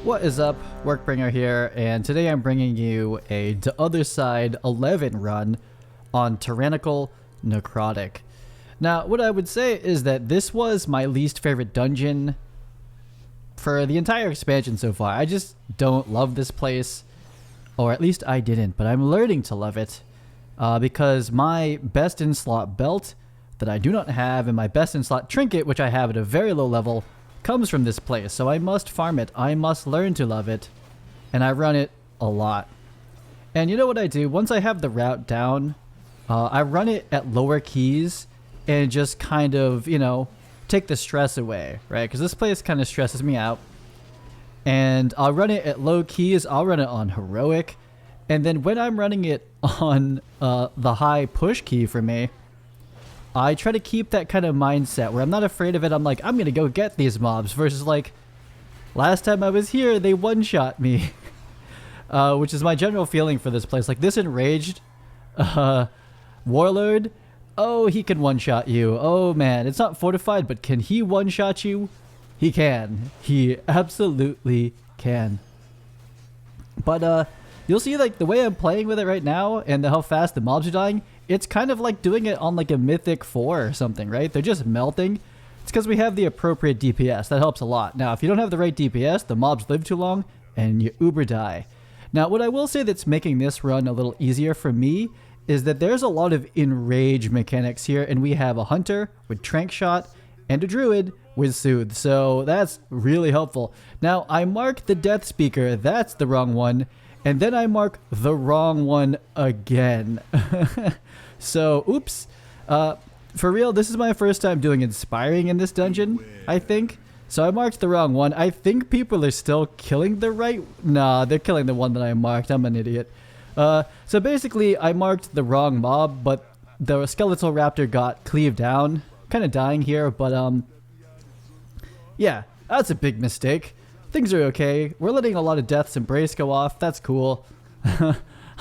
What is up, Workbringer here, and today I'm bringing you a The Other Side 11 run on Tyrannical Necrotic. Now, what I would say is that this was my least favorite dungeon for the entire expansion so far. I just don't love this place, or at least I didn't, but I'm learning to love it because my best in slot belt that I do not have and my best in slot trinket, which I have at a very low level, comes from this place, so I must farm it. I must learn to love it, and I run it a lot. And you know what I do? Once I have the route down, I run it at lower keys and just kind of, you know, take the stress away, right? Because this place kind of stresses me out. And I'll run it at low keys. I'll run it on heroic, and then when I'm running it on the high push key for me, I try to keep that kind of mindset where I'm not afraid of it. I'm like, I'm going to go get these mobs versus like, last time I was here, they one-shot me. Which is my general feeling for this place. Like this enraged warlord, oh, he can one-shot you. Oh man, it's not fortified, but can he one-shot you? He can. He absolutely can. But you'll see like the way I'm playing with it right now and how fast the mobs are dying. It's kind of like doing it on like a Mythic 4 or something, right? They're just melting. It's because we have the appropriate DPS. That helps a lot. Now, if you don't have the right DPS, the mobs live too long and you uber die. Now, what I will say that's making this run a little easier for me is that there's a lot of enrage mechanics here, and we have a hunter with trank shot and a druid with soothe. So that's really helpful. Now, I mark the death speaker. That's the wrong one. And then I mark the wrong one again. So, oops. For real, this is my first time doing inspiring in this dungeon, I think. So I marked the wrong one. I think people are still killing the right... Nah, they're killing the one that I marked. I'm an idiot. So basically, I marked the wrong mob, but the skeletal raptor got cleaved down. Kind of dying here, but yeah, that's a big mistake. Things are okay. We're letting a lot of deaths and brace go off. That's cool.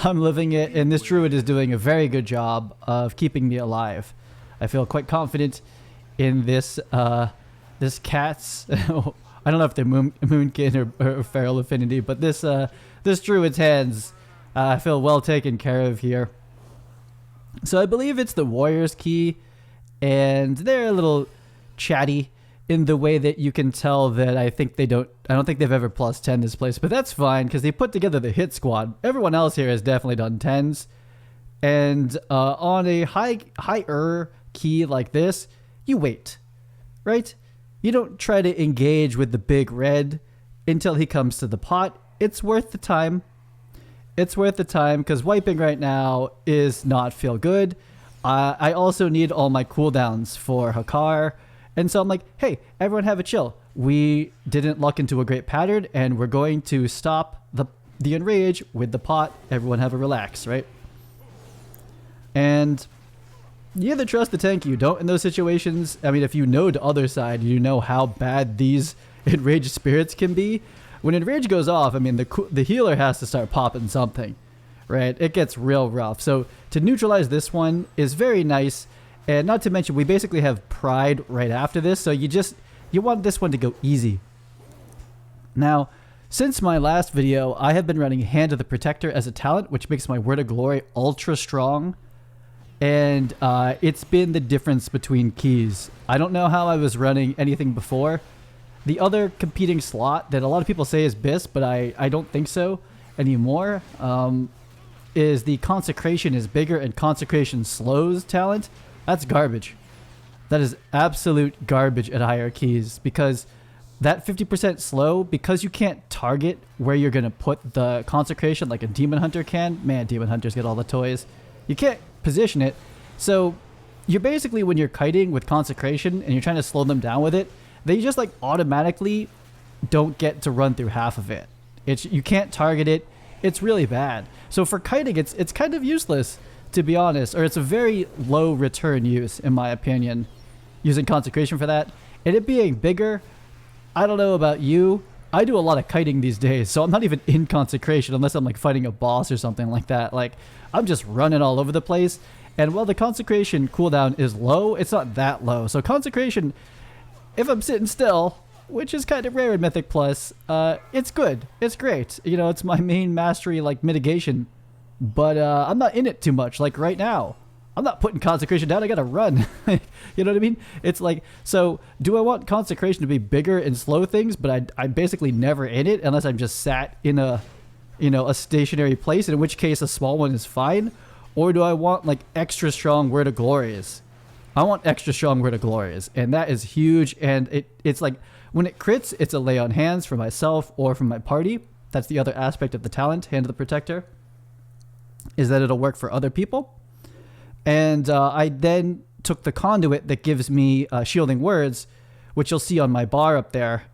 I'm living it, and this druid is doing a very good job of keeping me alive. I feel quite confident in this this cat's... I don't know if they're Moonkin or Feral Affinity, but this this druid's hands I feel well taken care of here. So I believe it's the warrior's key, and they're a little chatty in the way that you can tell that I don't think they've ever plus 10 this place, but that's fine because they put together the hit squad. Everyone else here has definitely done 10s. And on a higher key like this, you wait, right? You don't try to engage with the big red until he comes to the pot. It's worth the time. It's worth the time because wiping right now is not feel good. I also need all my cooldowns for Hakar. And so I'm like, hey, everyone have a chill. We didn't luck into a great pattern, and we're going to stop the enrage with the pot. Everyone have a relax, right? And you either trust the tank, you don't in those situations. I mean, if you know the other side, you know how bad these enraged spirits can be. When enrage goes off, I mean, the healer has to start popping something, right? It gets real rough. So to neutralize this one is very nice. And not to mention, we basically have Pride right after this, so you want this one to go easy. Now, since my last video, I have been running Hand of the Protector as a talent, which makes my Word of Glory ultra strong. And it's been the difference between keys. I don't know how I was running anything before. The other competing slot that a lot of people say is BIS, but I don't think so anymore, is the Consecration is bigger and Consecration slows talent. That's garbage. That is absolute garbage at higher keys because that 50% slow, because you can't target where you're going to put the Consecration like a Demon Hunter can. Man, Demon Hunters get all the toys. You can't position it. So you're basically, when you're kiting with Consecration and you're trying to slow them down with it, they just like automatically don't get to run through half of it. You can't target it. It's really bad. So for kiting, it's kind of useless, to be honest, or it's a very low return use, in my opinion, using Consecration for that. And it being bigger, I don't know about you, I do a lot of kiting these days, so I'm not even in Consecration unless I'm like fighting a boss or something like that. Like, I'm just running all over the place, and while the Consecration cooldown is low, it's not that low. So Consecration, if I'm sitting still, which is kind of rare in Mythic Plus. It's good. It's great. You know, it's my main mastery, like, mitigation. But I'm not in it too much. Like, right now, I'm not putting Consecration down. I gotta run. You know what I mean? It's like, so do I want Consecration to be bigger and slow things? But I'm basically never in it unless I'm just sat in a, you know, a stationary place, in which case a small one is fine. Or do I want, like, extra strong Word of Glories? I want extra strong Word of Glories, and that is huge. And it's like, when it crits, it's a lay on hands for myself or for my party. That's the other aspect of the talent, Hand of the Protector, is that it'll work for other people. And I then took the conduit that gives me shielding words, which you'll see on my bar up there,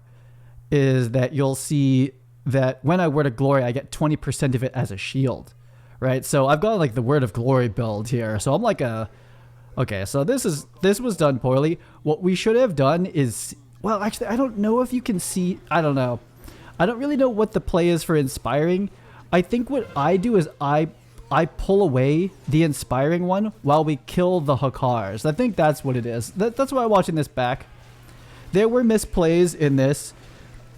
is that you'll see that when I Word of Glory, I get 20% of it as a shield, right? So I've got like the Word of Glory build here. So I'm like okay, so this was done poorly. What we should have done is, well, actually, I don't know if you can see, I don't know. I don't really know what the play is for inspiring. I think what I do is I pull away the inspiring one while we kill the Hakars. I think that's what it is. That's why I'm watching this back. There were misplays in this.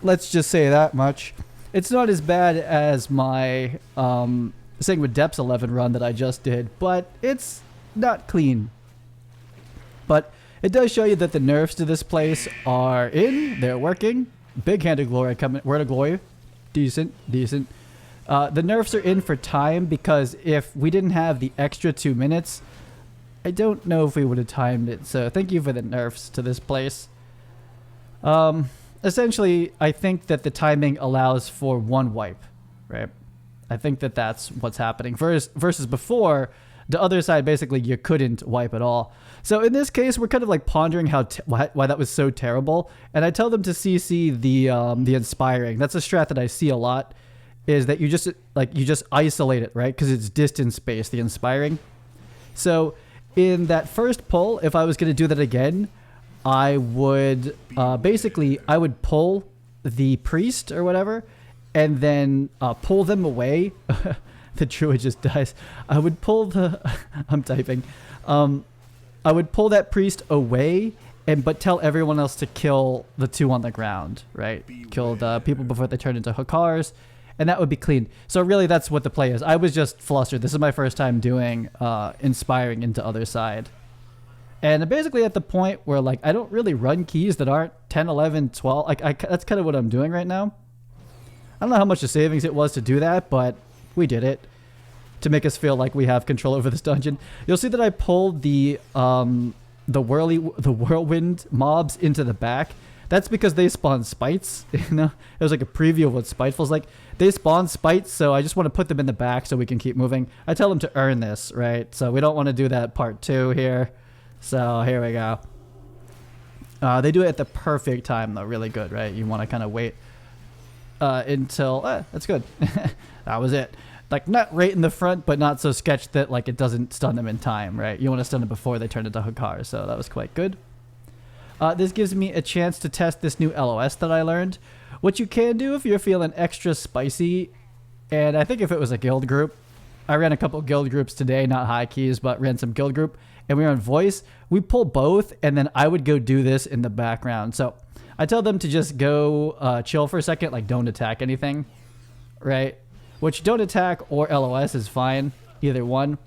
Let's just say that much. It's not as bad as my Sanguine Depths 11 run that I just did, but it's not clean. But it does show you that the nerfs to this place are in. They're working. Big Hand of Glory coming. Word of Glory. Decent. The nerfs are in for time, because if we didn't have the extra 2 minutes, I don't know if we would have timed it. So thank you for the nerfs to this place. Essentially, I think that the timing allows for one wipe, right? I think that that's what's happening. Versus before, the other side, basically, you couldn't wipe at all. So in this case, we're kind of like pondering why that was so terrible. And I tell them to CC the inspiring. That's a strat that I see a lot, is that you just isolate it, right? Because it's distance based, the inspiring. So in that first pull, if I was going to do that again, I would basically pull the priest or whatever, and then pull them away. The druid just dies. I would pull the I'm typing. I would pull that priest away, but tell everyone else to kill the two on the ground, right? Kill the people before they turn into Hakars. And that would be clean. So really, that's what the play is. I was just flustered. This is my first time doing inspiring into other side. And I'm basically at the point where, like, I don't really run keys that aren't 10, 11, 12. Like, that's kind of what I'm doing right now. I don't know how much the savings it was to do that, but we did it to make us feel like we have control over this dungeon. You'll see that I pulled the whirlwind mobs into the back. That's because they spawn spites, you know? It was like a preview of what Spiteful's like. They spawn spites, so I just want to put them in the back so we can keep moving. I tell them to earn this, right? So we don't want to do that part 2 here. So here we go. They do it at the perfect time, though. Really good, right? You want to kind of wait until... that's good. That was it. Like, not right in the front, but not so sketched that, like, it doesn't stun them in time, right? You want to stun them before they turn into Hakar, so that was quite good. This gives me a chance to test this new LOS that I learned. What you can do if you're feeling extra spicy, and I think if it was a guild group, I ran a couple guild groups today, not high keys, but ran some guild group, and we were on voice. We pull both, and then I would go do this in the background. So I tell them to just go chill for a second, like don't attack anything, right? Which don't attack or LOS is fine, either one.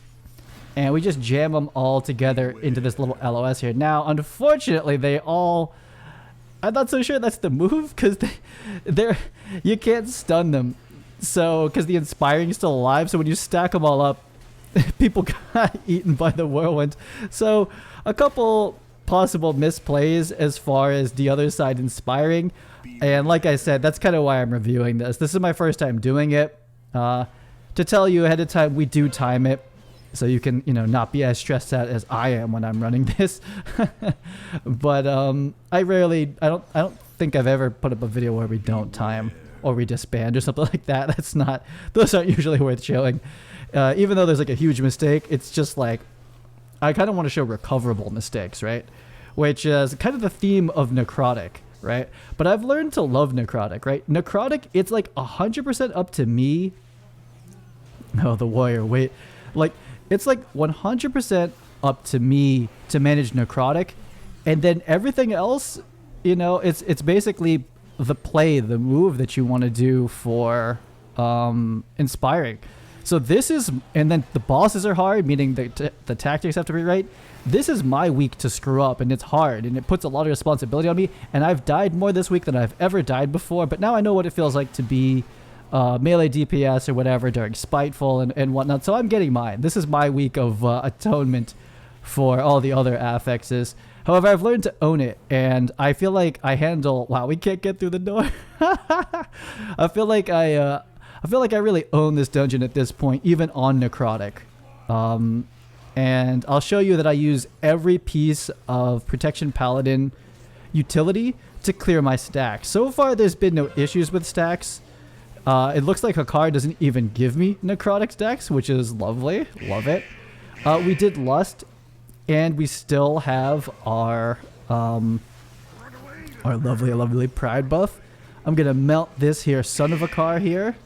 And we just jam them all together into this little LOS here. Now, unfortunately, they all... I'm not so sure that's the move, because you can't stun them. So, because the Inspiring is still alive, so when you stack them all up, people got eaten by the Whirlwind. So, a couple possible misplays as far as the other side Inspiring. And like I said, that's kind of why I'm reviewing this. This is my first time doing it. To tell you ahead of time, we do time it. So you can, not be as stressed out as I am when I'm running this. But I don't think I've ever put up a video where we don't time or we disband or something like that. Those aren't usually worth showing. Even though there's like a huge mistake, it's just like, I kind of want to show recoverable mistakes, right? Which is kind of the theme of Necrotic, right? But I've learned to love Necrotic, right? Necrotic, it's like 100% up to me. Oh, the warrior, wait. Like, it's like 100% up to me to manage Necrotic, and then everything else you know, it's basically the play, the move that you want to do for inspiring. So this is, and then the bosses are hard, meaning the tactics have to be right. This is my week to screw up, and it's hard, and it puts a lot of responsibility on me. And I've died more this week than I've ever died before, but now I know what it feels like to be melee DPS or whatever during Spiteful and whatnot. So I'm getting mine. This is my week of atonement for all the other affixes. However, I've learned to own it, and I feel like I handle... Wow, we can't get through the door. I feel like I really own this dungeon at this point, even on Necrotic. And I'll show you that I use every piece of Protection Paladin utility to clear my stacks. So far, there's been no issues with stacks. It looks like Hakar doesn't even give me Necrotic stacks, which is lovely. Love it. We did Lust, and we still have our lovely Pride buff. I'm going to melt this here, Son of Hakar here.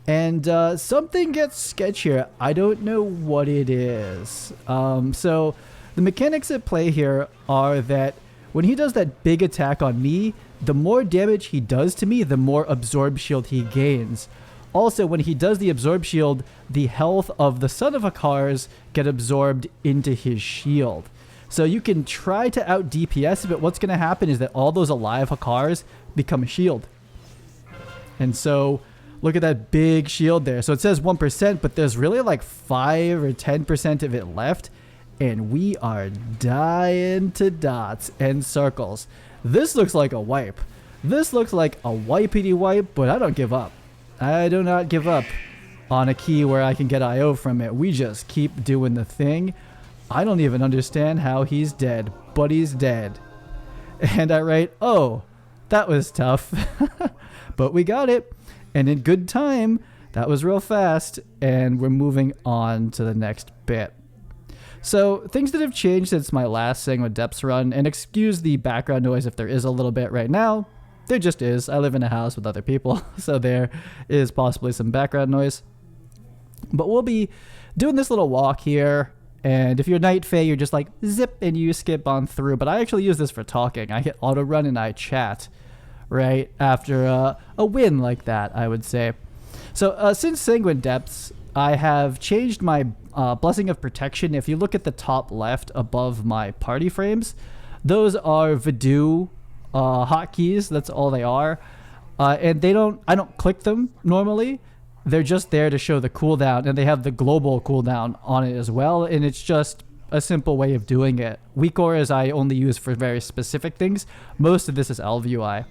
And something gets sketchier. I don't know what it is. So the mechanics at play here are that when he does that big attack on me, the more damage he does to me, the more absorb shield he gains. Also, when he does the absorb shield, the health of the Son of Hakars get absorbed into his shield. So you can try to out DPS, but what's going to happen is that all those alive Hakars become a shield. And so... look at that big shield there. So it says 1%, but there's really like 5 or 10% of it left. And we are dying to dots and circles. This looks like a wipe. This looks like a wipey wipe, but I don't give up. I do not give up on a key where I can get IO from it. We just keep doing the thing. I don't even understand how he's dead, but he's dead. And I write, oh, that was tough. But we got it. And in good time, that was real fast, and we're moving on to the next bit. So, things that have changed since my last Sanguine Depths run, and excuse the background noise if there is a little bit right now, there just is. I live in a house with other people, so there is possibly some background noise. But we'll be doing this little walk here, and if you're Night Fae, you're just like, zip, and you skip on through. But I actually use this for talking. I hit auto run and I chat. Right after a win like that, I would say. So since Sanguine Depths, I have changed my Blessing of Protection. If you look at the top left above my party frames, those are Voodoo hotkeys. That's all they are. And I don't click them normally. They're just there to show the cooldown, and they have the global cooldown on it as well. And it's just a simple way of doing it. Weak auras I only use for very specific things. Most of this is LVUI.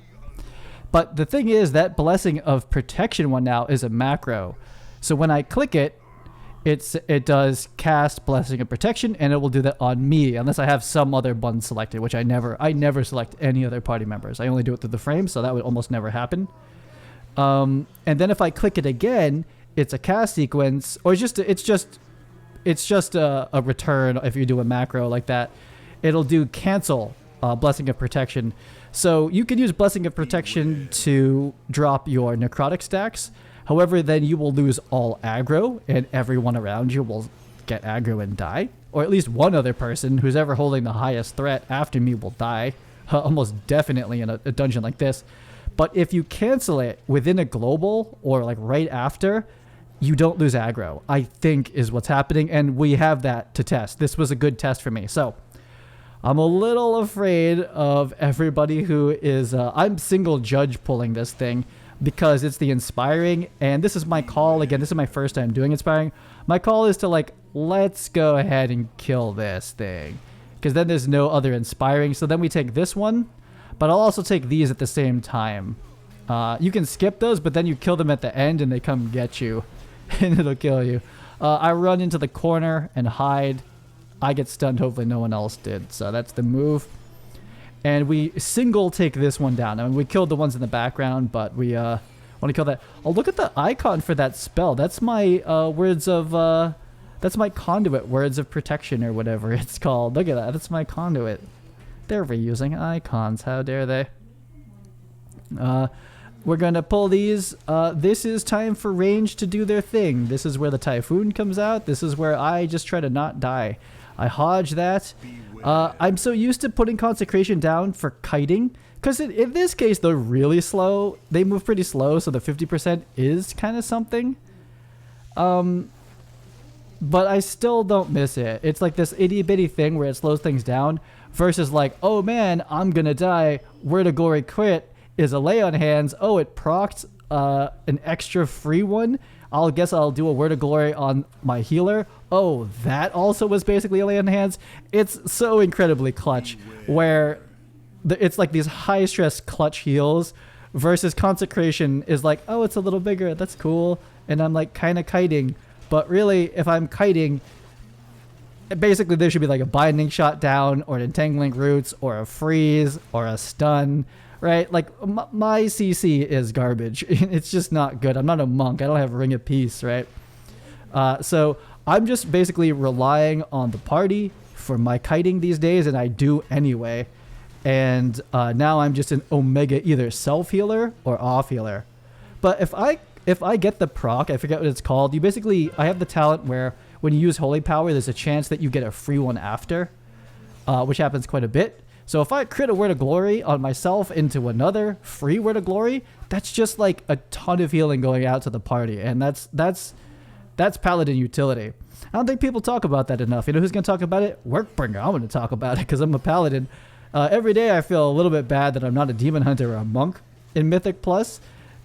But the thing is, that Blessing of Protection one now is a macro. So when I click it, it does cast Blessing of Protection, and it will do that on me, unless I have some other one selected, which I never select any other party members. I only do it through the frame, so that would almost never happen. And then if I click it again, it's a cast sequence, or it's just a return. If you do a macro like that, it'll do cancel Blessing of Protection. So you can use Blessing of Protection to drop your Necrotic stacks. However, then you will lose all aggro, and everyone around you will get aggro and die. Or at least one other person who's ever holding the highest threat after me will die. Almost definitely in a dungeon like this. But if you cancel it within a global, or like right after, you don't lose aggro, I think is what's happening. And we have that to test. This was a good test for me. So I'm a little afraid of everybody who is... I'm single judge pulling this thing because it's the Inspiring, and this is my call. Again, this is my first time doing Inspiring. My call is to, like, let's go ahead and kill this thing, because then there's no other Inspiring. So then we take this one, but I'll also take these at the same time. You can skip those, but then you kill them at the end, and they come get you, and it'll kill you. I run into the corner and hide. I get stunned, hopefully no one else did. So that's the move. And we single take this one down. I mean, we killed the ones in the background, but we want to kill that. Oh, look at the icon for that spell. That's my that's my conduit, words of protection or whatever it's called. Look at that. That's my conduit. They're reusing icons. How dare they? We're going to pull these. This is time for range to do their thing. This is where the Typhoon comes out. This is where I just try to not die. I hodge that. I'm so used to putting Consecration down for kiting Because in this case, they're really slow. They move pretty slow, so the 50% is kind of something. But I still don't miss it. It's like this itty bitty thing where it slows things down versus like, oh man, I'm gonna die. Word of Glory crit is a lay on hands. Oh, it procced an extra free one. I'll guess I'll do a Word of Glory on my healer. Oh, that also was basically a lay on hands. It's so incredibly clutch where it's like these high stress clutch heals versus Consecration is like, oh, it's a little bigger. That's cool. And I'm like kind of kiting. But really, if I'm kiting, basically there should be like a Binding Shot down or an Entangling Roots or a freeze or a stun, right? Like my CC is garbage. It's just not good. I'm not a monk. I don't have Ring of Peace, right? So I'm just basically relying on the party for my kiting these days, and I do anyway. And now I'm just an Omega either self-healer or off-healer. But if I get the proc, I forget what it's called, I have the talent where when you use Holy Power, there's a chance that you get a free one after, which happens quite a bit. So if I crit a Word of Glory on myself into another free Word of Glory, that's just like a ton of healing going out to the party. And that's Paladin utility. I don't think people talk about that enough. You know who's going to talk about it? Workbringer. I'm going to talk about it because I'm a Paladin. Every day I feel a little bit bad that I'm not a Demon Hunter or a Monk in Mythic Plus.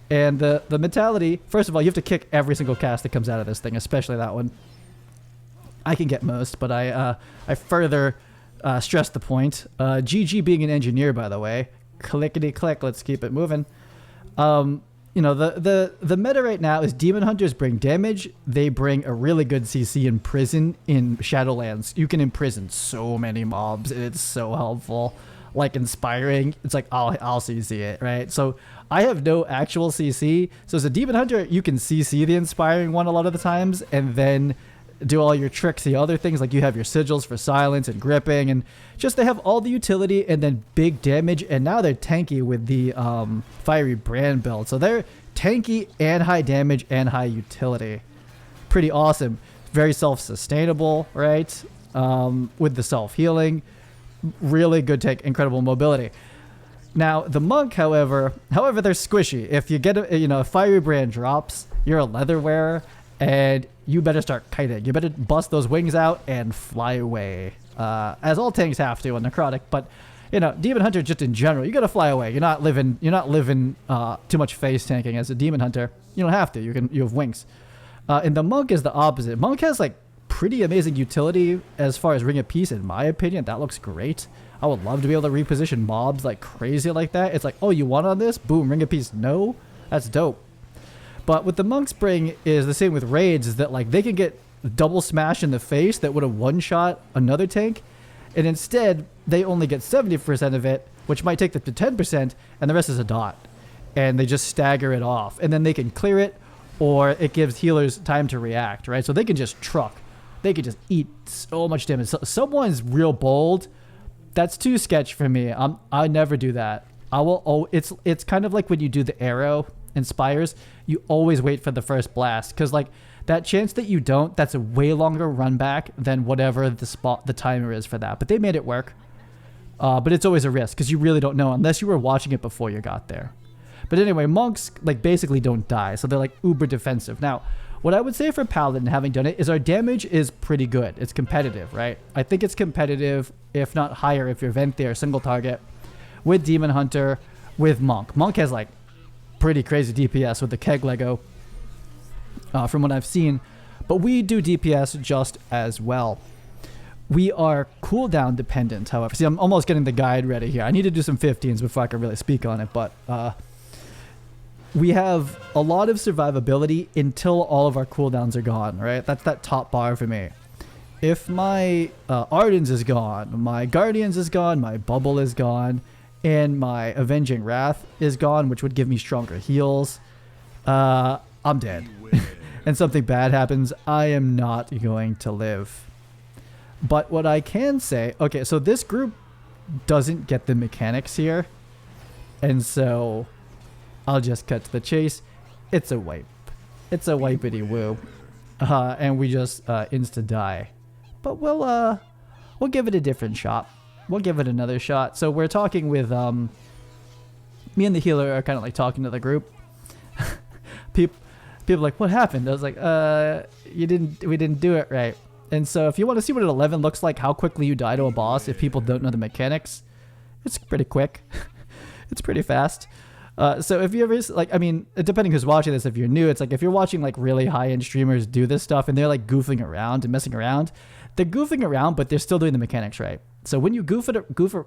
And the mentality, first of all, you have to kick every single cast that comes out of this thing, especially that one. I can get most, but I further stress the point. GG being an engineer, by the way. Clickety click, let's keep it moving. You know, the meta right now is Demon Hunters bring damage. They bring a really good CC in prison in Shadowlands. You can imprison so many mobs, and it's so helpful. Like inspiring, it's like I'll CC it, right? So I have no actual CC. So as a Demon Hunter, you can CC the inspiring one a lot of the times, and then do all your tricksy other things, like you have your sigils for silence and gripping, and just they have all the utility and then big damage. And now they're tanky with the Fiery Brand build, so they're tanky and high damage and high utility. Pretty awesome. Very self-sustainable, right? With the self-healing. Really good take, incredible mobility. Now the monk, however they're squishy. If you get a Fiery Brand drops, you're a leather wearer, and you better start kiting. You better bust those wings out and fly away, as all tanks have to on Necrotic. But Demon Hunter just in general, you gotta fly away. You're not living too much face tanking as a Demon Hunter. You don't have to. You have wings. And the monk is the opposite. Monk has like pretty amazing utility as far as Ring of Peace, in my opinion. That looks great. I would love to be able to reposition mobs like crazy like that. It's like, oh, you want on this? Boom, Ring of Peace. No, that's dope. But what the monks bring is the same with raids, is that like they can get double smash in the face that would have one-shot another tank, and instead they only get 70% of it, which might take them to 10%, and the rest is a dot. And they just stagger it off, and then they can clear it, or it gives healers time to react, right? So they can just truck. They could just eat so much damage. So someone's real bold. That's too sketch for me. I never do that. It's kind of like when you do the arrow in Spires, you always wait for the first blast, because like that chance that you don't, that's a way longer run back than whatever the timer is for that. But they made it work. But it's always a risk because you really don't know unless you were watching it before you got there. But anyway, monks like basically don't die, so they're like uber defensive. Now, what I would say for Paladin, having done it, is our damage is pretty good. It's competitive, right? I think it's competitive, if not higher, if you're Venthyr, single target, with Demon Hunter, with Monk. Monk has like pretty crazy DPS with the Keg Lego, from what I've seen. But we do DPS just as well. We are cooldown dependent, however. See, I'm almost getting the guide ready here. I need to do some 15s before I can really speak on it, but we have a lot of survivability until all of our cooldowns are gone, right? That's that top bar for me. If my Ardens is gone, my Guardians is gone, my Bubble is gone, and my Avenging Wrath is gone, which would give me stronger heals, I'm dead. And something bad happens, I am not going to live. But what I can say, okay, so this group doesn't get the mechanics here, and so I'll just cut to the chase. It's a wipe. It's a wipity woo. And we just insta die. But we'll give it a different shot. We'll give it another shot. So we're talking with me and the healer are kind of like talking to the group. people are like, what happened? I was like, we didn't do it right. And so if you want to see what an 11 looks like, how quickly you die to a boss if people don't know the mechanics, it's pretty quick. It's pretty fast. So if you ever, like, I mean, depending who's watching this, if you're new, it's like if you're watching like really high-end streamers do this stuff and they're like goofing around and messing around, they're goofing around, but they're still doing the mechanics right. So when you goof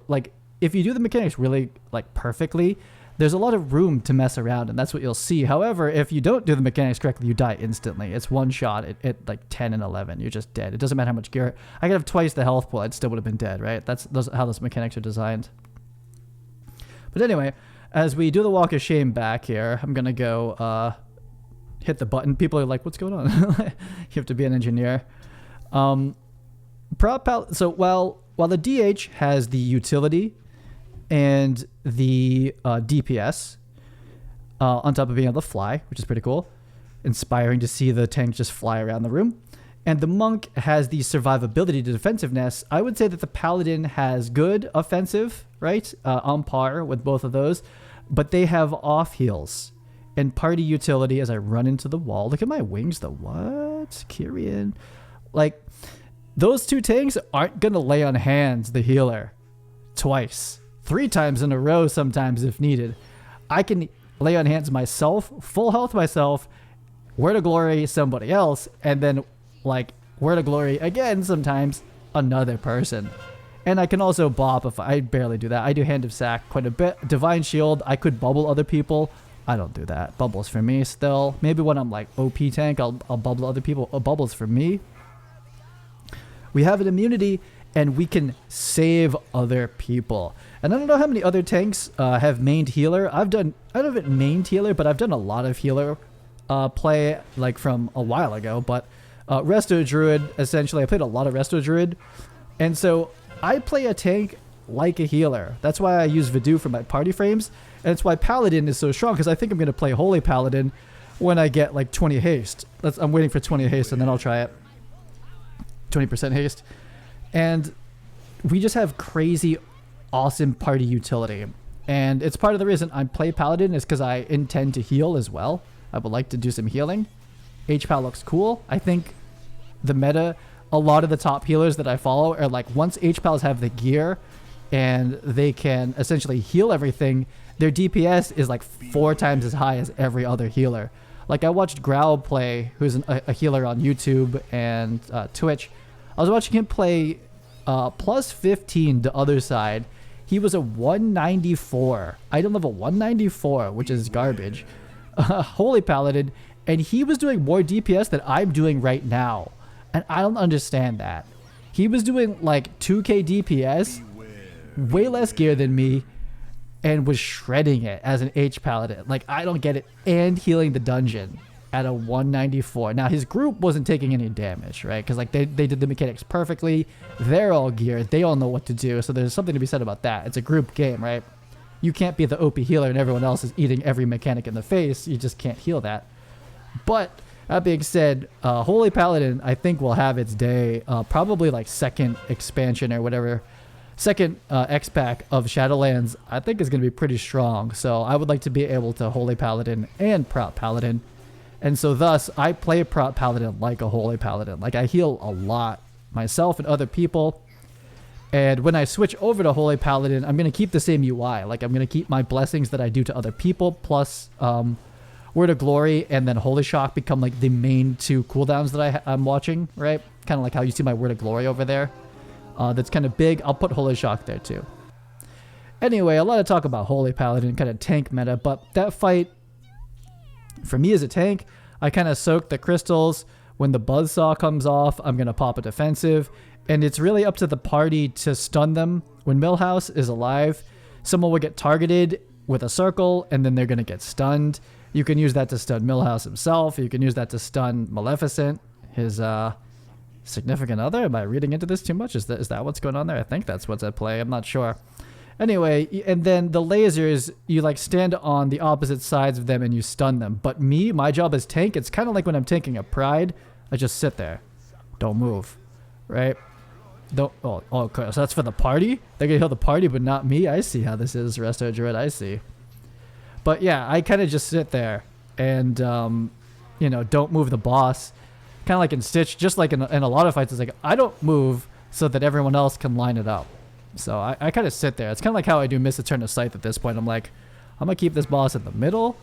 like, if you do the mechanics really like perfectly, there's a lot of room to mess around, and that's what you'll see. However, if you don't do the mechanics correctly, you die instantly. It's one shot at like 10 and 11. You're just dead. It doesn't matter how much gear. I could have twice the health pool. I'd still would have been dead, right? That's how those mechanics are designed. But anyway, as we do the walk of shame back here, I'm going to go hit the button. People are like, what's going on? You have to be an engineer. So while the DH has the utility and the DPS on top of being able to fly, which is pretty cool. Inspiring to see the tank just fly around the room. And the monk has the survivability to defensiveness. I would say that the paladin has good offensive, right? On par with both of those. But they have off heals and party utility as I run into the wall. Look at my wings, though. What? Kyrian. Like, those two tanks aren't going to lay on hands the healer twice. 3 times in a row sometimes if needed. I can lay on hands myself, full health myself, word of glory somebody else, and then like word of glory again sometimes another person. And I can also bop if I barely do that. I do Hand of Sack quite a bit. Divine Shield, I could bubble other people. I don't do that. Bubbles for me still. Maybe when I'm like OP tank, I'll bubble other people. Bubbles for me. We have an immunity and we can save other people. And I don't know how many other tanks have mained healer. I don't have it mained healer, but I've done a lot of healer play like from a while ago. But Resto Druid, essentially, I played a lot of Resto Druid. And so I play a tank like a healer. That's why I use Vidu for my party frames. And it's why Paladin is so strong, because I think I'm going to play Holy Paladin when I get like 20 haste. I'm waiting for 20 haste and then I'll try it. 20% haste. And we just have crazy awesome party utility. And it's part of the reason I play Paladin is because I intend to heal as well. I would like to do some healing. HPAL looks cool. I think the meta, a lot of the top healers that I follow are like once HPALs have the gear and they can essentially heal everything, their DPS is like 4 times as high as every other healer. Like I watched Growl play, who's a healer on YouTube and Twitch. I was watching him play plus 15 the other side. He was a 194. Item level 194, which is garbage. Holy Paladin. And he was doing more DPS than I'm doing right now. And I don't understand that. He was doing like 2k DPS, way less gear than me, and was shredding it as an H Paladin. Like, I don't get it. And healing the dungeon at a 194. Now, his group wasn't taking any damage, right? Because like they did the mechanics perfectly. They're all geared. They all know what to do. So there's something to be said about that. It's a group game, right? You can't be the OP healer and everyone else is eating every mechanic in the face. You just can't heal that. But that being said, Holy Paladin, I think, will have its day. Probably like second expansion or whatever. Second X-Pack of Shadowlands, I think is going to be pretty strong. So I would like to be able to Holy Paladin and Prot Paladin. And so thus, I play Prot Paladin like a Holy Paladin. Like I heal a lot myself and other people. And when I switch over to Holy Paladin, I'm going to keep the same UI. Like I'm going to keep my blessings that I do to other people plus Word of Glory and then Holy Shock become like the main 2 cooldowns that I'm watching, right? Kind of like how you see my Word of Glory over there. That's kind of big. I'll put Holy Shock there too. Anyway, a lot of talk about Holy Paladin, kind of tank meta, but that fight, for me as a tank, I kind of soak the crystals. When the Buzzsaw comes off, I'm going to pop a defensive. And it's really up to the party to stun them. When Millhouse is alive, someone will get targeted with a circle, and then they're going to get stunned. You can use that to stun Millhouse himself. You can use that to stun Maleficent, his significant other. Am I reading into this too much? Is that what's going on there? I think that's what's at play. I'm not sure. Anyway, and then the lasers, you like stand on the opposite sides of them and you stun them. But me, my job as tank, it's kind of like when I'm tanking a Pride. I just sit there. Don't move. Right? Don't. Oh, okay. So that's for the party? They're going to heal the party, but not me? I see how this is, Resto Druid. I see. But yeah, I kind of just sit there and, you know, don't move the boss. Kind of like in Stitch, just like in a lot of fights, it's like, I don't move so that everyone else can line it up. So I kind of sit there. It's kind of like how I do Miss Eternal Sight at this point. I'm like, I'm going to keep this boss in the middle.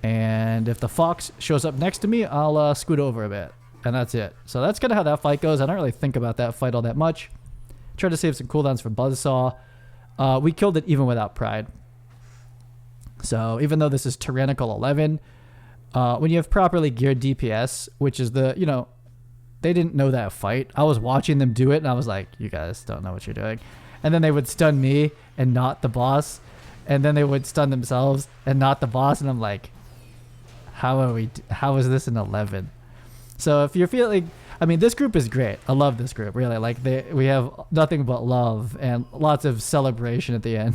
And if the fox shows up next to me, I'll scoot over a bit. And that's it. So that's kind of how that fight goes. I don't really think about that fight all that much. Try to save some cooldowns for Buzzsaw. We killed it even without Pride. So even though this is Tyrannical 11, when you have properly geared DPS, which is the, you know, they didn't know that fight. I was watching them do it, and I was like, you guys don't know what you're doing. And then they would stun me and not the boss. And then they would stun themselves and not the boss. And I'm like, how is this an 11? So if you're feeling, I mean, this group is great. I love this group, really. Like we have nothing but love and lots of celebration at the end.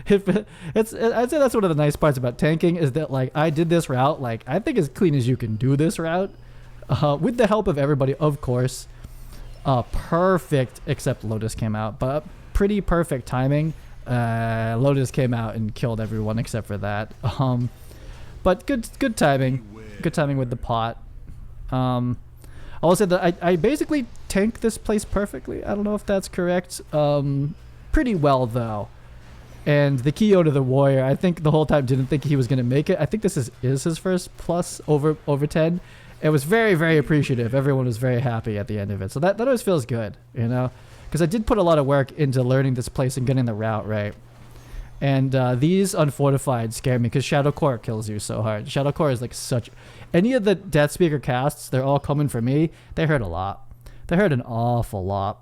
I'd say that's one of the nice parts about tanking is that like I did this route, like I think as clean as you can do this route, with the help of everybody, of course. Perfect, except Lotus came out, but pretty perfect timing. Lotus came out and killed everyone except for that. But good timing. Good timing with the pot. I will say that I basically tanked this place perfectly. I don't know if that's correct. Pretty well though. And the Kyoto the Warrior, I think the whole time didn't think he was going to make it. I think this is his first plus over 10. It was very, very appreciative. Everyone was very happy at the end of it. So that always feels good, you know? Because I did put a lot of work into learning this place and getting the route right. And these unfortified scare me because Shadow Core kills you so hard. Shadow Core is like such... Any of the Death Speaker casts, they're all coming for me. They hurt a lot. They hurt an awful lot.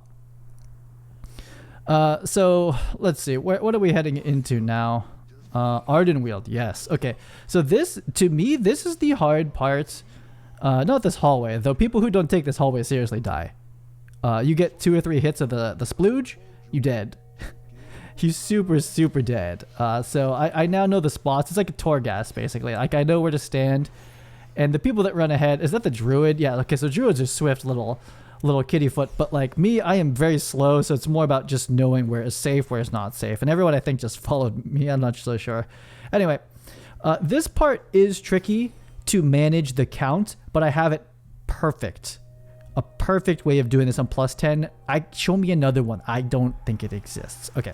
So, let's see. What are we heading into now? Arden Wield, yes. Okay. So this, to me, this is the hard part. Not this hallway, though people who don't take this hallway seriously die. You get 2 or 3 hits of the splooge, you dead. You super dead. So I now know the spots. It's like a Torghast, basically. Like I know where to stand. And the people that run ahead, is that the Druid? Yeah, okay, so Druids are swift little kitty foot. But like me, I am very slow, so it's more about just knowing where is safe, where is not safe. And everyone, I think, just followed me. I'm not so sure. Anyway, this part is tricky to manage the count, but I have it perfect. A perfect way of doing this on plus 10. Show me another one. I don't think it exists. Okay.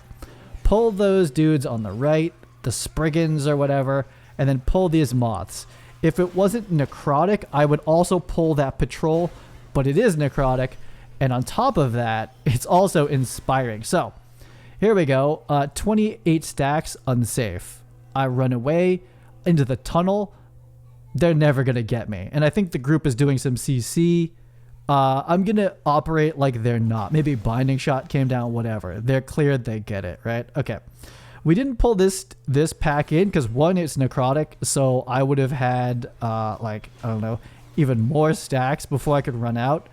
Pull those dudes on the right, the Spriggans or whatever, and then pull these moths. If it wasn't necrotic, I would also pull that patrol, but it is necrotic. And on top of that, it's also inspiring. So here we go. 28 stacks, unsafe. I run away into the tunnel. They're never going to get me. And I think the group is doing some CC. I'm going to operate like they're not. Maybe Binding Shot came down, whatever. They're cleared, they get it, right? Okay. We didn't pull this pack in because, one, it's necrotic, so I would have had, like, I don't know, even more stacks before I could run out.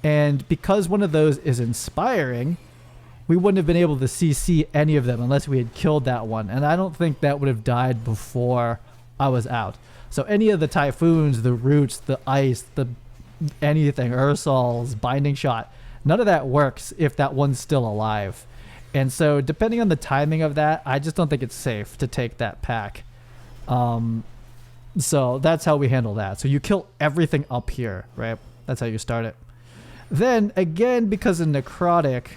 And because one of those is inspiring, we wouldn't have been able to CC any of them unless we had killed that one. And I don't think that would have died before I was out. So any of the Typhoons, the Roots, the Ice, the anything, Ursols, Binding Shot, none of that works if that one's still alive. And so depending on the timing of that, I just don't think it's safe to take that pack. So that's how we handle that. So you kill everything up here, right? That's how you start it. Then again, because of necrotic,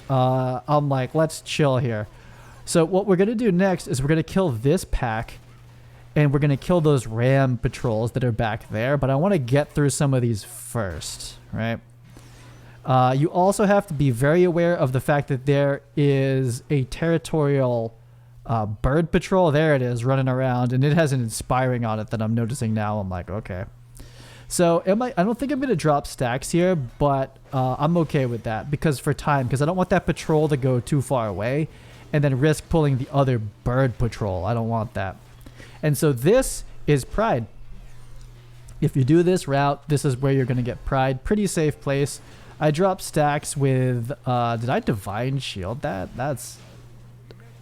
I'm like, let's chill here. So what we're going to do next is we're going to kill this pack. And we're going to kill those ram patrols that are back there. But I want to get through some of these first, right? You also have to be very aware of the fact that there is a territorial bird patrol. There it is, running around. And it has an inspiring on it that I'm noticing now. I'm like, okay. So I don't think I'm going to drop stacks here. But I'm okay with that because for time. Because I don't want that patrol to go too far away. And then risk pulling the other bird patrol. I don't want that. And so this is Pride. If you do this route, this is where you're going to get Pride. Pretty safe place. I dropped stacks with... did I Divine Shield that?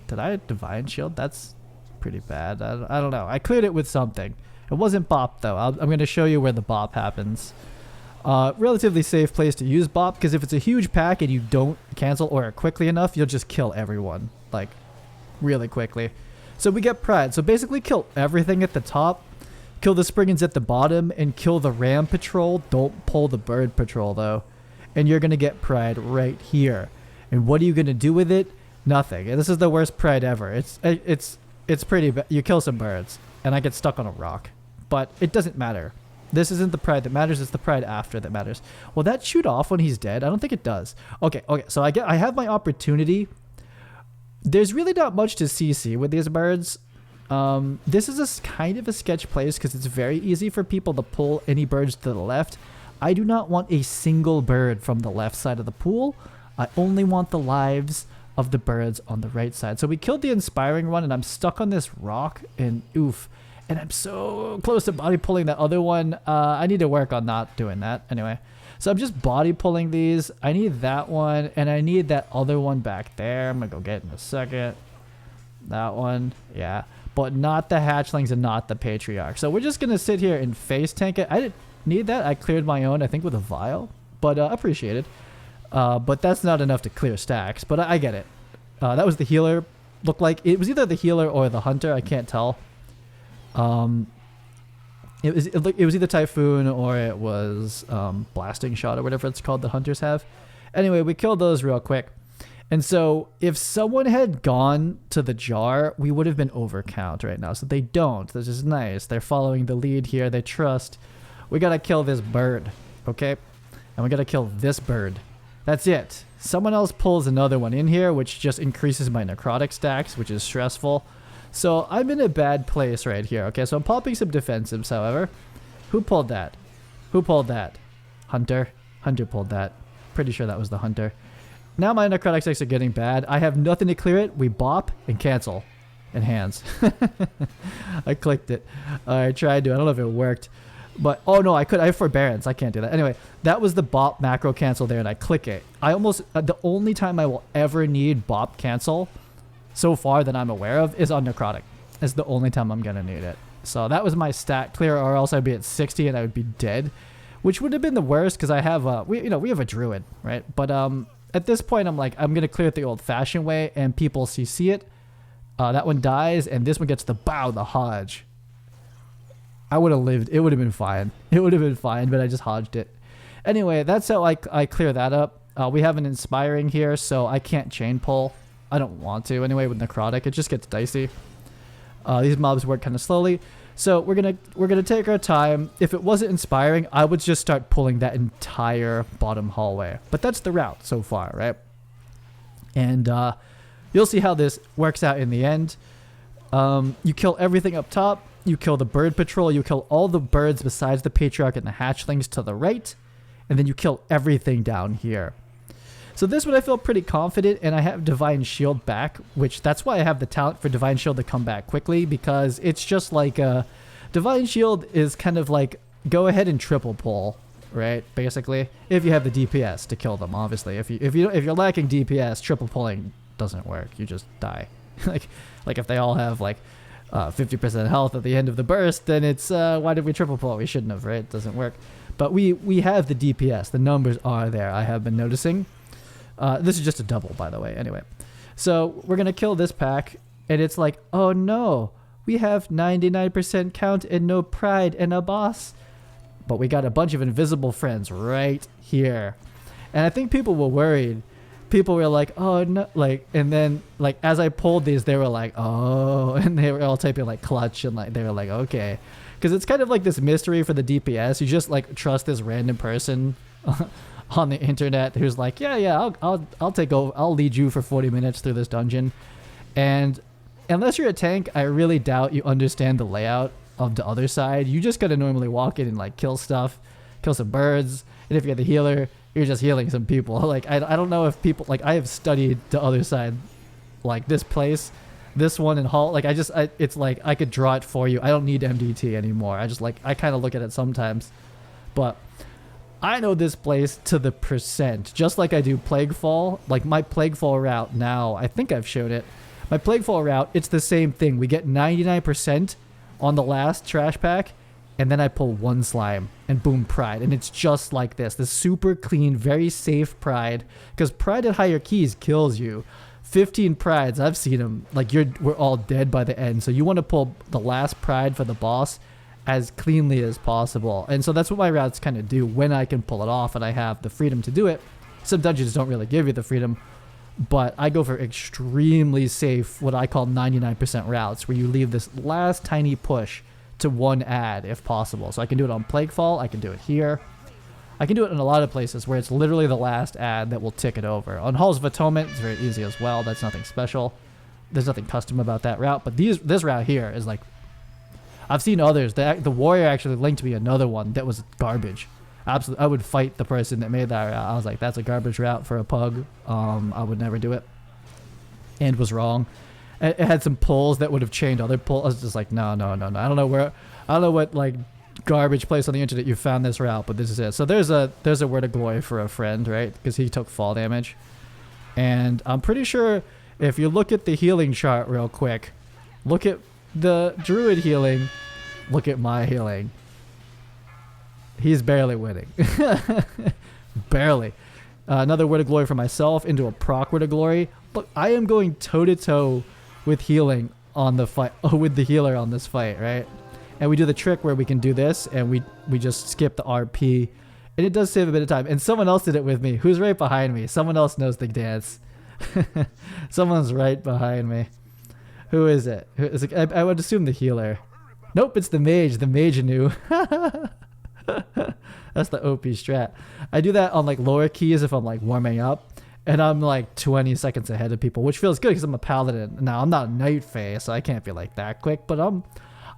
Did I Divine Shield? That's pretty bad. I don't know. I cleared it with something. It wasn't Bop, though. I'm going to show you where the Bop happens. Relatively safe place to use Bop, because if it's a huge pack and you don't cancel or quickly enough, you'll just kill everyone. Like, really quickly. So we get Pride. So basically kill everything at the top. Kill the Spriggans at the bottom and kill the Ram Patrol. Don't pull the Bird Patrol though. And you're going to get Pride right here. And what are you going to do with it? Nothing. And this is the worst Pride ever. It's pretty bad. You kill some birds and I get stuck on a rock. But it doesn't matter. This isn't the Pride that matters. It's the Pride after that matters. Will that shoot off when he's dead? I don't think it does. Okay. So I have my opportunity. There's really not much to CC with these birds. This is a kind of a sketch place because it's very easy for people to pull any birds to the left. I do not want a single bird from the left side of the pool. I only want the lives of the birds on the right side. So we killed the inspiring one and I'm stuck on this rock and oof. And I'm so close to body pulling that other one. I need to work on not doing that. Anyway, so I'm just body pulling these. I need that one and I need that other one back there. I'm going to go get in a second. That one. Yeah. But not the hatchlings and not the patriarch. So we're just going to sit here and face tank it. I didn't need that. I cleared my own, I think, with a vial. But appreciated. But that's not enough to clear stacks. But I get it. That was the healer. Looked like it was either the healer or the hunter. I can't tell. It was either Typhoon or it was Blasting Shot or whatever it's called the hunters have. Anyway, we killed those real quick. And so if someone had gone to the jar, we would have been overcount right now. So they don't. This is nice. They're following the lead here. They trust. We got to kill this bird. Okay? And we got to kill this bird. That's it. Someone else pulls another one in here, which just increases my necrotic stacks, which is stressful. So I'm in a bad place right here. Okay, so I'm popping some defensives, however. Who pulled that? Who pulled that? Hunter. Hunter pulled that. Pretty sure that was the hunter. Now my necrotic stacks are getting bad. I have nothing to clear it. We bop and cancel. And hands. I clicked it. I tried to. I don't know if it worked. But, oh no, I could. I have forbearance. I can't do that. Anyway, that was the bop macro cancel there and I click it. I almost, the only time I will ever need bop cancel so far that I'm aware of is on necrotic. It's the only time I'm going to need it. So that was my stat clear or else I'd be at 60 and I would be dead. Which would have been the worst because I have, we have a druid, right? But, at this point, I'm like, I'm going to clear it the old-fashioned way, and people CC it. That one dies, and this one gets the bow, the hodge. I would have lived. It would have been fine. It would have been fine, but I just hodged it. Anyway, that's how I clear that up. We have an inspiring here, so I can't chain pull. I don't want to. Anyway, with necrotic, it just gets dicey. These mobs work kind of slowly. So we're gonna take our time. If it wasn't inspiring, I would just start pulling that entire bottom hallway. But that's the route so far, right? And you'll see how this works out in the end. You kill everything up top. You kill the bird patrol. You kill all the birds besides the patriarch and the hatchlings to the right. And then you kill everything down here. So this one I feel pretty confident, and I have Divine Shield back, which that's why I have the talent for Divine Shield to come back quickly, because it's just like Divine Shield is kind of like go ahead and triple pull, right? Basically, if you have the DPS to kill them, obviously. If you're lacking DPS, triple pulling doesn't work. You just die. like if they all have like 50% health at the end of the burst, then it's why did we triple pull? We shouldn't have, right? It doesn't work. But we have the DPS. The numbers are there. I have been noticing. This is just a double, by the way. Anyway, so we're going to kill this pack. And it's like, oh no, we have 99% count and no pride and a boss. But we got a bunch of invisible friends right here. And I think people were worried. People were like, oh no. Like, and then like as I pulled these, they were like, oh. And they were all typing like clutch. And like they were like, okay. Because it's kind of like this mystery for the DPS. You just like trust this random person on the internet who's like, yeah, I'll take over. I'll lead you for 40 minutes through this dungeon. And unless you're a tank, I really doubt you understand the layout of the other side. You just gotta normally walk in and like kill stuff, kill some birds. And if you're the healer, you're just healing some people. Like, I don't know if people, like, I have studied the other side, like this place, this one in Hall. Like, it's like I could draw it for you. I don't need MDT anymore. I just like, I kind of look at it sometimes. But I know this place to the percent, just like I do Plaguefall. Like my Plaguefall route now, I think I've showed it. My Plaguefall route, it's the same thing. We get 99% on the last trash pack, and then I pull one slime, and boom, pride. And it's just like this super clean, very safe pride, because pride at higher keys kills you 15 prides, I've seen them, like we're all dead by the end. So you want to pull the last pride for the boss as cleanly as possible. And so that's what my routes kind of do when I can pull it off and I have the freedom to do it. Some dungeons don't really give you the freedom, but I go for extremely safe, what I call 99% routes, where you leave this last tiny push to one ad if possible. So I can do it on Plaguefall, I can do it here. I can do it in a lot of places where it's literally the last ad that will tick it over. On Halls of Atonement, it's very easy as well. That's nothing special. There's nothing custom about that route, but this route here is like, I've seen others. The warrior actually linked me another one that was garbage. Absolutely, I would fight the person that made that route. I was like, that's a garbage route for a pug. I would never do it. And was wrong. It had some pulls that would have chained other pulls. I was just like, no. I don't know what like garbage place on the internet you found this route, but this is it. So there's a word of glory for a friend, right? Because he took fall damage. And I'm pretty sure if you look at the healing chart real quick, look at the druid healing, look at my healing. He's barely winning. Barely. Another word of glory for myself into a proc word of glory. Look, I am going toe to toe with healing on the fight, with the healer on this fight, right? And we do the trick where we can do this and we just skip the RP, and it does save a bit of time. And someone else did it with me. Who's right behind me? Someone else knows the dance. Someone's right behind me. Who is it? I would assume the healer. Nope, it's the mage. The mage knew. That's the OP strat. I do that on like lower keys if I'm like warming up, and I'm like 20 seconds ahead of people, which feels good because I'm a paladin. Now I'm not Night Fae, so I can't be like that quick, but I'm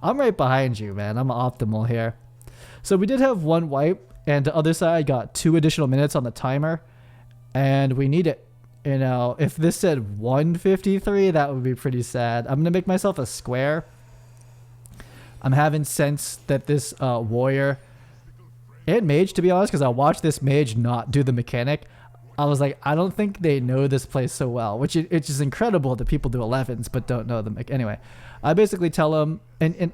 right behind you, man. I'm optimal here. So we did have one wipe, and the other side got 2 additional minutes on the timer, and we need it. You know, if this said 153, that would be pretty sad. I'm gonna make myself a square. I'm having sense that this warrior and mage, to be honest, because I watched this mage not do the mechanic. I was like, I don't think they know this place so well, which it's just incredible that people do 11s but don't know them. Anyway, I basically tell them, and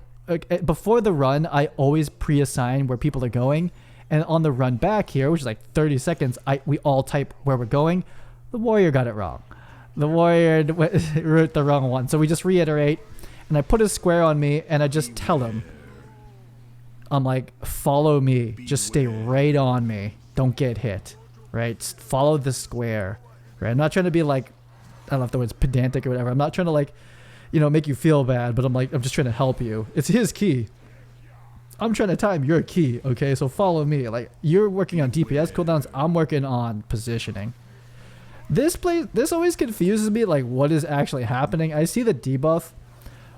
before the run, I always pre-assign where people are going, and on the run back here, which is like 30 seconds, we all type where we're going. The warrior got it wrong. The warrior wrote the wrong one, so we just reiterate, and I put a square on me, and I just tell him, I'm like, follow me, just stay right on me, don't get hit, right? Follow the square, right? I'm not trying to be like, I don't know if the word's pedantic or whatever. I'm not trying to like, you know, make you feel bad, but I'm just trying to help you. It's his key. I'm trying to time your key, okay? So follow me. Like, you're working on DPS cooldowns, I'm working on positioning. This always confuses me, like what is actually happening. I see the debuff.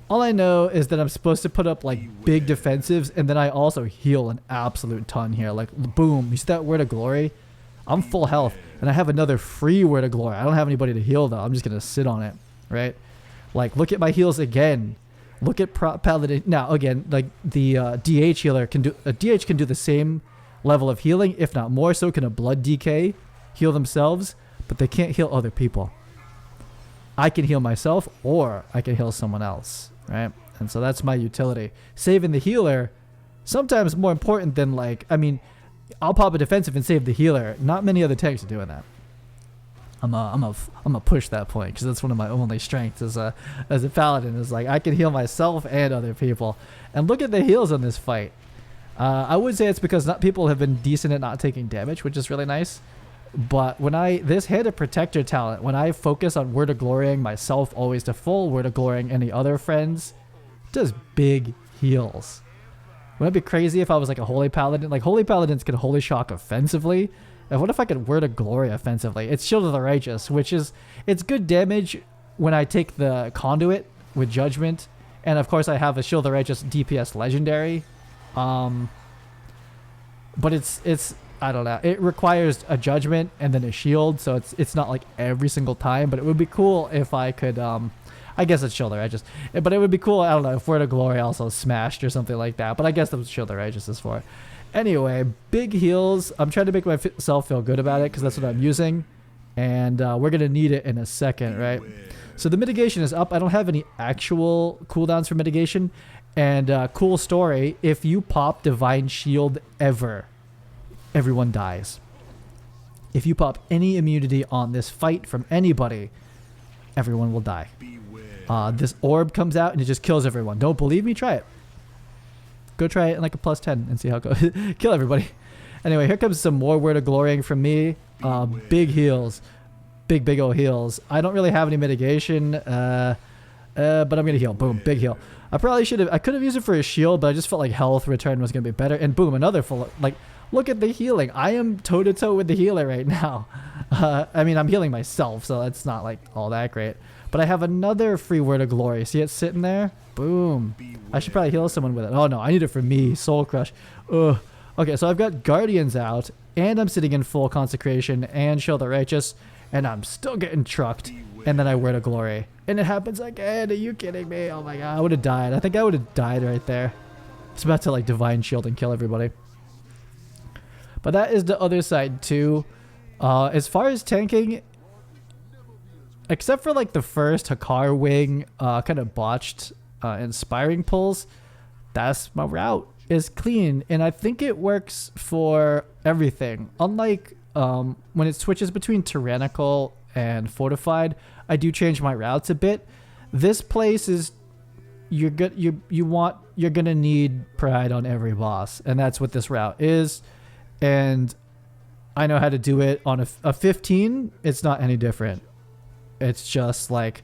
All I know is that I'm supposed to put up like big defensives, and then I also heal an absolute ton here. Like, boom, you see that word of glory? I'm full health, and I have another free word of glory. I don't have anybody to heal though. I'm just gonna sit on it, right? Like, look at my heals again. Look at Prot Paladin. Now again, like the DH healer can do. A DH can do the same level of healing, if not more. So can a blood DK heal themselves, but they can't heal other people. I can heal myself, or I can heal someone else, right? And so that's my utility. Saving the healer, sometimes more important than like, I mean, I'll pop a defensive and save the healer. Not many other tanks are doing that. I'm a push that point because that's one of my only strengths as a paladin, is like I can heal myself and other people. And look at the heals on this fight. I would say it's because people have been decent at not taking damage, which is really nice. But when this Hand of Protector talent, when I focus on word of glorying myself always to full, word of glorying any other friends, it does big heals. Wouldn't it be crazy if I was like a Holy Paladin? Like, Holy Paladins can Holy Shock offensively. And what if I could word of glory offensively? It's Shield of the Righteous, which is, it's good damage when I take the conduit with Judgment. And of course I have a Shield of the Righteous DPS legendary. But it's I don't know. It requires a Judgment and then a shield, so it's not like every single time. But it would be cool if I could. I guess it's Shield of Righteous, but it would be cool. I don't know if Word of Glory also smashed or something like that. But I guess that's what Shield of Righteous is for. Anyway, big heals. I'm trying to make myself feel good about it because that's what I'm using, and we're gonna need it in a second, right? So the mitigation is up. I don't have any actual cooldowns for mitigation, and cool story: if you pop Divine Shield ever, everyone dies. If you pop any immunity on this fight from anybody, everyone will die. This orb comes out and it just kills everyone. Don't believe me? Try it. Go try it in like a +10 and see how it goes. Kill everybody. Anyway, here comes some more Word of Glorying from me. Big heals. Big old heals. I don't really have any mitigation, but I'm going to heal. Boom, big heal. I could have used it for a shield, but I just felt like health return was going to be better. And boom, another full, like, look at the healing. I am toe-to-toe with the healer right now. I mean, I'm healing myself, so that's not like all that great. But I have another free Word of Glory. See it sitting there? Boom. I should probably heal someone with it. Oh no, I need it for me. Soul Crush. Ugh. Okay, so I've got Guardians out, and I'm sitting in full Consecration and Shield of the Righteous, and I'm still getting trucked. And then I Word of Glory. And it happens again. Are you kidding me? Oh my god, I would have died. I think I would have died right there. It's about to like Divine Shield and kill everybody. But that is the other side too. As far as tanking, except for like the first Hakar Wing kind of botched inspiring pulls, that's my route. Is clean, and I think it works for everything. Unlike when it switches between Tyrannical and Fortified, I do change my routes a bit. This place is you're gonna need Pride on every boss, and that's what this route is. And I know how to do it on a 15. It's not any different. It's just like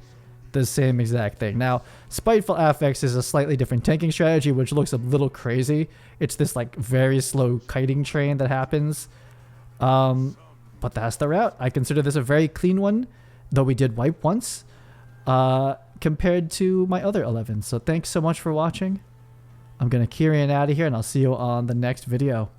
the same exact thing. Now, Spiteful Affix is a slightly different tanking strategy, which looks a little crazy. It's this like very slow kiting train that happens. But that's the route. I consider this a very clean one, though we did wipe once, compared to my other 11. So thanks so much for watching. I'm going to Kyrian out of here, and I'll see you on the next video.